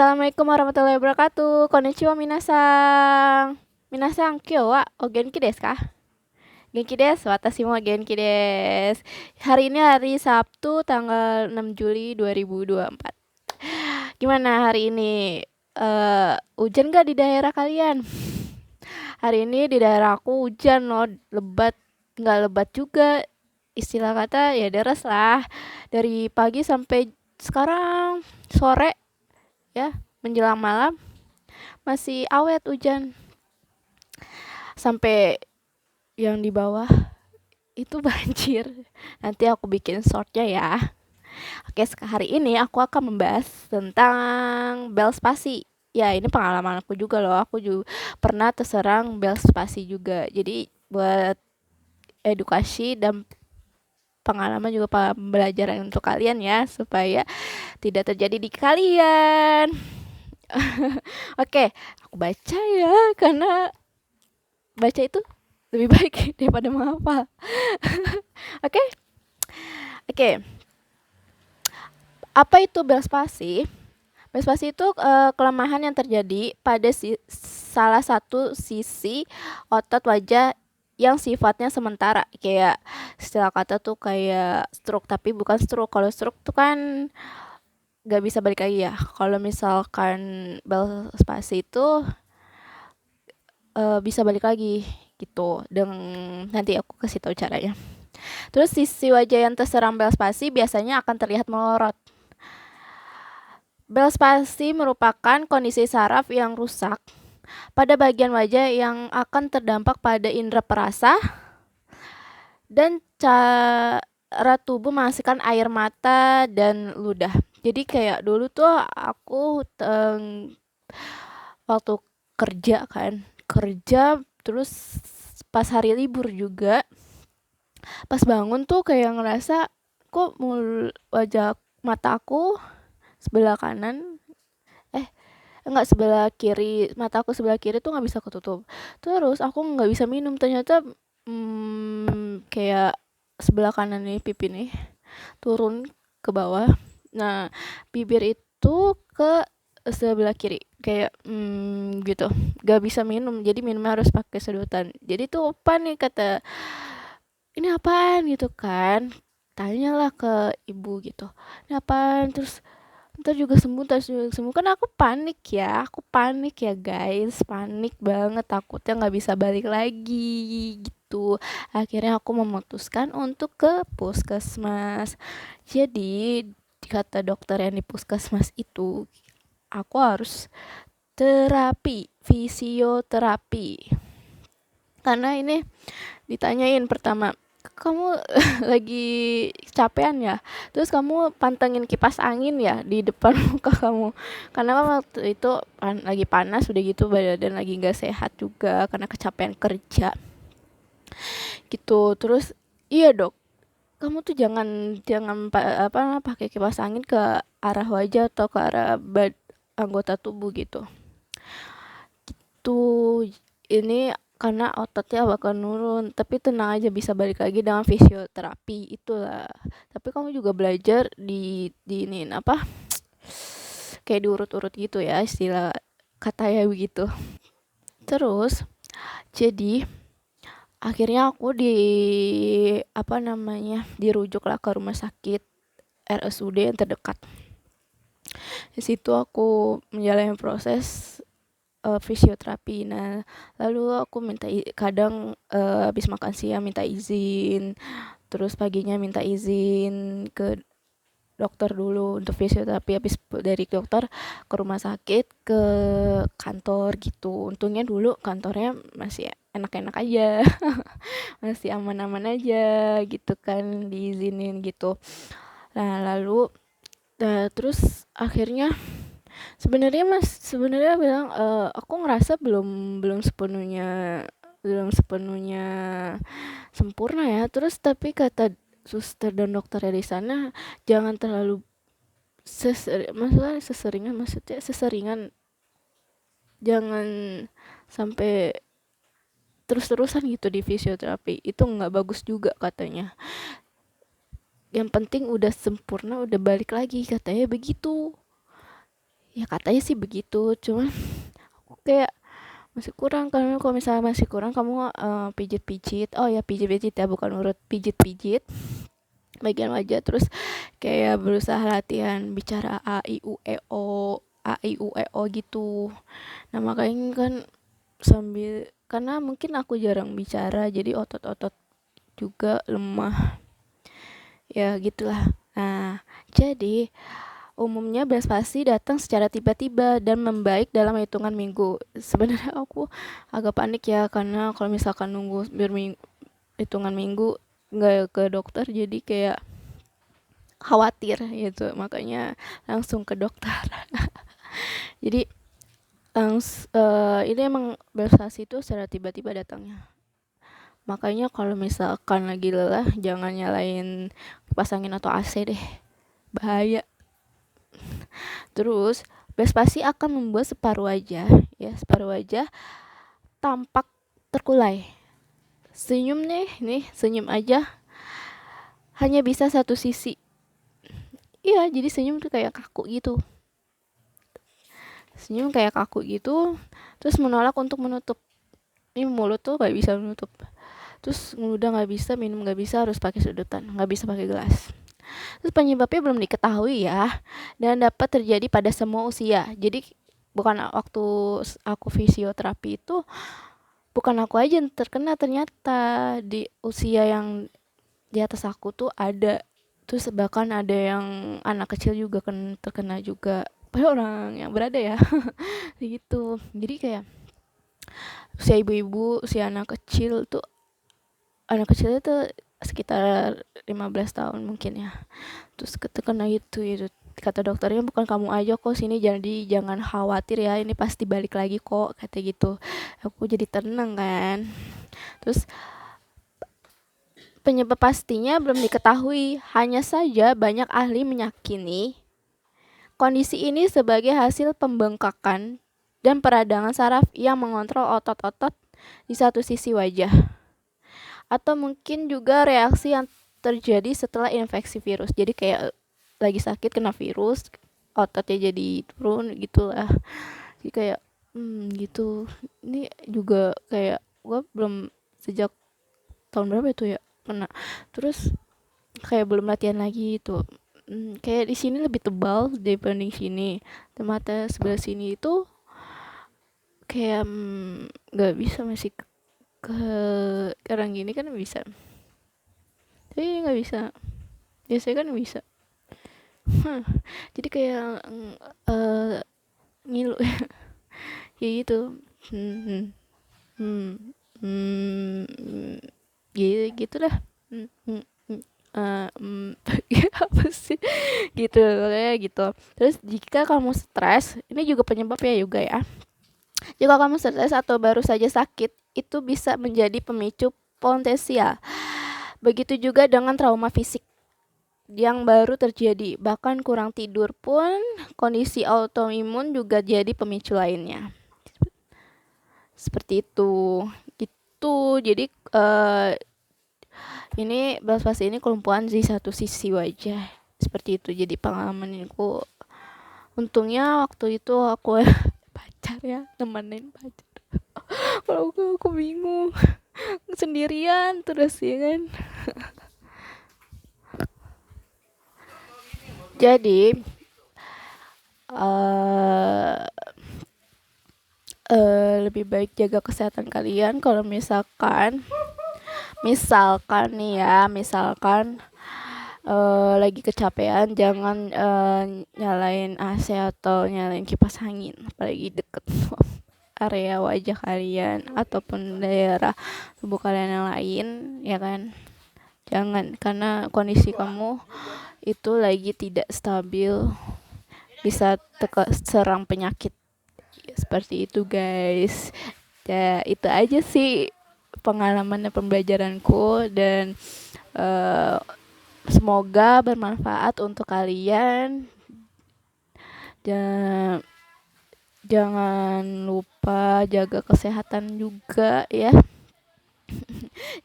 Assalamualaikum warahmatullahi wabarakatuh. Konnichiwa minasang. Minasang, kyo wa o genki desu ka? Genki desu, watashi mo genki desu. Hari ini hari Sabtu tanggal 6 Juli 2024. Gimana hari ini? Hujan gak di daerah kalian? Hari ini di daerah aku hujan loh, lebat. Nggak lebat juga. Istilah kata ya deras lah. Dari pagi sampai sekarang sore ya, menjelang malam masih awet hujan. Sampai yang di bawah itu banjir. Nanti aku bikin shortnya ya. Oke, hari ini aku akan membahas tentang bel spasi. Ya, ini pengalaman aku juga loh. Aku juga pernah terserang bel spasi juga. Jadi buat edukasi dan pengalaman juga pembelajaran untuk kalian ya, supaya tidak terjadi di kalian. Oke, aku baca ya, karena baca itu lebih baik daripada menghafal. Oke. Oke. Apa itu bel spasi? Bel spasi itu kelemahan yang terjadi pada salah satu sisi otot wajah yang sifatnya sementara. Kayak istilah kata tuh kayak stroke, tapi bukan stroke. Kalau stroke tuh kan gak bisa balik lagi ya. Kalau misalkan bel spasi itu bisa balik lagi gitu. Dan nanti aku kasih tahu caranya. Terus sisi wajah yang terserang bel spasi biasanya akan terlihat melorot. Bel spasi merupakan kondisi saraf yang rusak pada bagian wajah yang akan terdampak pada indera perasa dan cara tubuh menghasilkan air mata dan ludah. Jadi kayak dulu tuh aku waktu kerja terus pas hari libur juga, pas bangun tuh kayak ngerasa kok wajah mata aku sebelah kanan enggak, sebelah kiri, mata aku sebelah kiri tuh nggak bisa ketutup. Terus aku nggak bisa minum, ternyata kayak sebelah kanan nih, pipi nih turun ke bawah. Nah, bibir itu ke sebelah kiri kayak gitu, nggak bisa minum, jadi minumnya harus pakai sedotan. Jadi tuh panik, kata ini apaan gitu kan, tanyalah ke ibu gitu, ini apaan, terus ntar juga sembuh kan. Aku panik ya guys, panik banget, takutnya nggak bisa balik lagi gitu. Akhirnya aku memutuskan untuk ke puskesmas. Jadi kata dokter yang di puskesmas itu aku harus terapi, fisioterapi. Karena ini ditanyain pertama, kamu lagi capean ya, terus kamu pantengin kipas angin ya di depan muka kamu, karena kan waktu itu lagi panas, udah gitu badan lagi nggak sehat juga karena kecapean kerja gitu. Terus iya dok, kamu tuh jangan pakai kipas angin ke arah wajah atau ke arah anggota tubuh gitu. Ini karena ototnya bakal nurun, tapi tenang aja, bisa balik lagi dengan fisioterapi itulah. Tapi kamu juga belajar di ini kayak diurut-urut gitu ya, istilah katanya begitu. Terus jadi akhirnya aku dirujuk lah ke rumah sakit RSUD yang terdekat. Di situ aku menjalani proses fisioterapi. Nah, lalu aku kadang habis makan siang minta izin, terus paginya minta izin ke dokter dulu untuk fisioterapi. Habis dari dokter ke rumah sakit, ke kantor gitu. Untungnya dulu kantornya masih enak-enak aja. Masih aman-aman aja gitu kan, diizinin gitu. Nah, lalu terus akhirnya sebenarnya bilang aku ngerasa belum sepenuhnya sempurna ya. Terus tapi kata suster dan dokter di sana, jangan terlalu seseringan, jangan sampai terus-terusan gitu di fisioterapi, itu nggak bagus juga katanya. Yang penting udah sempurna udah balik lagi, katanya begitu. Ya katanya sih begitu, cuman aku kayak masih kurang. Karena kalau misalnya masih kurang kamu pijit-pijit, oh ya pijit-pijit ya, bukan urut, pijit-pijit bagian wajah, terus kayak berusaha latihan bicara a i u e o gitu. Nah makanya kan sambil, karena mungkin aku jarang bicara jadi otot-otot juga lemah, ya gitulah. Nah jadi umumnya belas pasti datang secara tiba-tiba dan membaik dalam hitungan minggu. Sebenarnya aku agak panik ya, karena kalau misalkan nunggu hitungan minggu nggak ke dokter, jadi kayak khawatir gitu, makanya langsung ke dokter. Jadi ini emang belas pasti itu secara tiba-tiba datangnya. Makanya kalau misalkan lagi lelah jangan nyalain kipas angin atau AC deh, bahaya. Terus belas pasti akan membuat separuh wajah tampak terkulai. Senyum nih senyum aja hanya bisa satu sisi. Iya, jadi senyum tuh kayak kaku gitu. Terus menolak untuk menutup. Ini mulut tuh gak bisa menutup. Terus ngeludah gak bisa, minum gak bisa, harus pakai sedotan, gak bisa pakai gelas. Terus penyebabnya belum diketahui ya, dan dapat terjadi pada semua usia. Jadi bukan waktu aku fisioterapi itu, bukan aku aja yang terkena, ternyata di usia yang di atas aku tuh ada. Terus bahkan ada yang anak kecil juga kan terkena juga. Padahal orang yang berada ya. Gitu. Jadi kayak usia ibu-ibu, usia anak kecilnya tuh sekitar 15 tahun mungkin ya. Terus terkena itu kata dokternya, bukan kamu aja kok sini, jadi jangan khawatir ya, ini pasti balik lagi kok, kata gitu. Aku jadi tenang kan. Terus penyebab pastinya belum diketahui, hanya saja banyak ahli meyakini kondisi ini sebagai hasil pembengkakan dan peradangan saraf yang mengontrol otot-otot di satu sisi wajah. Atau mungkin juga reaksi yang terjadi setelah infeksi virus. Jadi kayak lagi sakit kena virus, ototnya jadi turun gitulah. Jadi kayak gitu. Ini juga kayak gue belum, sejak tahun berapa itu ya kena. Terus kayak belum latihan lagi itu. Kayak di sini lebih tebal dibanding sini. Mata sebelah sini itu kayak nggak bisa, masih ke orang gini kan bisa, tapi nggak bisa. Biasanya kan bisa. Jadi kayak ngilu kayak gitu. hmm, hmm, hmm, gitu gitulah. hmm, hmm, hmm, apa sih gitu kayak gitu. Terus jika kamu stres, ini juga penyebabnya juga ya. Jika kamu stres atau baru saja sakit, itu bisa menjadi pemicu potensial. Begitu juga dengan trauma fisik yang baru terjadi. Bahkan kurang tidur pun, kondisi autoimun juga jadi pemicu lainnya. Seperti itu. Gitu. Jadi ini belas pasti ini kelumpuhan di satu sisi wajah. Seperti itu. Jadi pengalaman aku. Untungnya waktu itu aku pacar ya, nemenin pacar. Kalau aku bingung sendirian terus ya kan. Jadi lebih baik jaga kesehatan kalian. Kalau misalkan nih ya, lagi kecapean, jangan nyalain AC atau nyalain kipas angin, apalagi deket area wajah kalian ataupun daerah tubuh kalian yang lain, ya kan. Jangan, karena kondisi kamu itu lagi tidak stabil, bisa serang penyakit. Ya, seperti itu guys. Ya itu aja sih pengalaman dan pembelajaranku, dan semoga bermanfaat untuk kalian. Jangan lupa jaga kesehatan juga ya.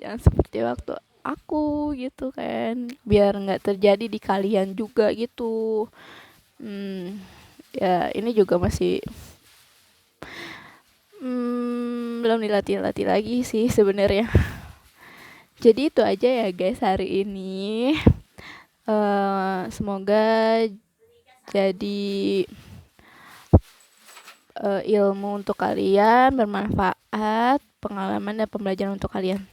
Jangan seperti waktu aku gitu kan, biar nggak terjadi di kalian juga gitu. Ya ini juga masih belum dilatih-latih lagi sih sebenarnya. Jadi itu aja ya guys hari ini. Semoga jadi ilmu untuk kalian, bermanfaat, pengalaman dan pembelajaran untuk kalian.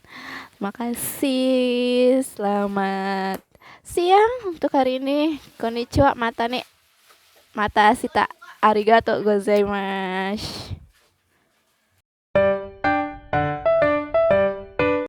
Terima kasih. Selamat siang untuk hari ini. Konnichiwa, mata nih. Mata sita. Arigato gozaimasu.